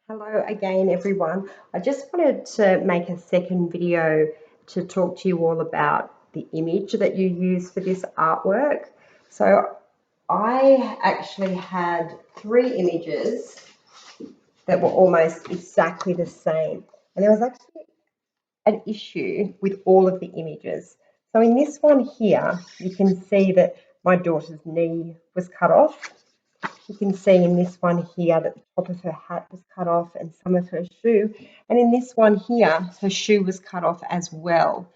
Hello again, everyone. I just wanted to make a second video to talk to you all about the image that you use for this artwork. So I actually had three images that were almost exactly the same. And there was actually an issue with all of the images. So in this one here, you can see that my daughter's knee was cut off. You can see in this one here that the top of her hat was cut off and some of her shoe. And in this one here, her shoe was cut off as well.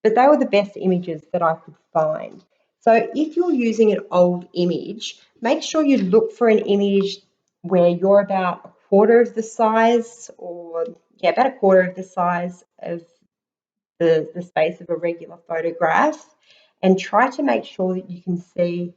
But they were the best images that I could find. So if you're using an old image, make sure you look for an image where you're about a quarter of the size or, yeah, about a quarter of the size of the space of a regular photograph, and try to make sure that you can see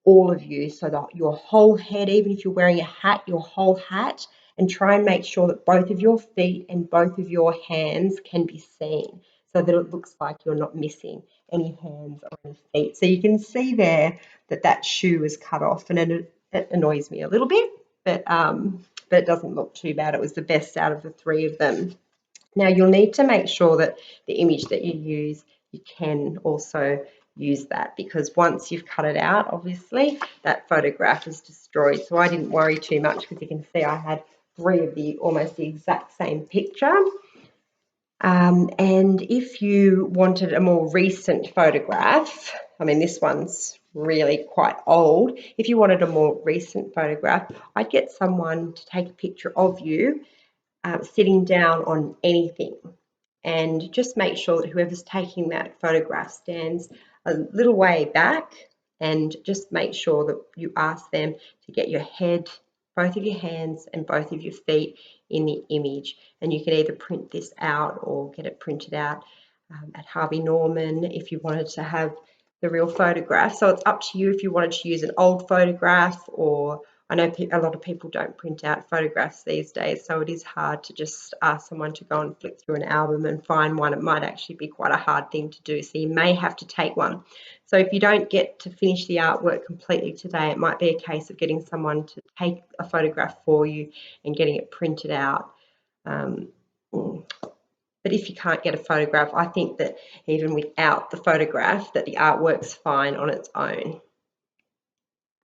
all of you, so that your whole head, even if you're wearing a hat, your whole hat, and try and make sure that both of your feet and both of your hands can be seen, so that it looks like you're not missing any hands or any feet. So you can see there that that shoe is cut off, and it annoys me a little bit, but it doesn't look too bad. It was the best out of the three of them. Now you'll need to make sure that the image that you use, you can also use that, because once you've cut it out, obviously, that photograph is destroyed. So I didn't worry too much, because you can see I had three of the almost the exact same picture. And if you wanted a more recent photograph, I mean, this one's really quite old. If you wanted a more recent photograph, I'd get someone to take a picture of you sitting down on anything, and just make sure that whoever's taking that photograph stands a little way back, and just make sure that you ask them to get your head, both of your hands and both of your feet in the image. And you can either print this out or get it printed out at Harvey Norman if you wanted to have the real photograph. So it's up to you if you wanted to use an old photograph, or I know a lot of people don't print out photographs these days, so it is hard to just ask someone to go and flick through an album and find one. It might actually be quite a hard thing to do, so you may have to take one. So if you don't get to finish the artwork completely today, it might be a case of getting someone to take a photograph for you and getting it printed out. But if you can't get a photograph, I think that even without the photograph, that the artwork's fine on its own.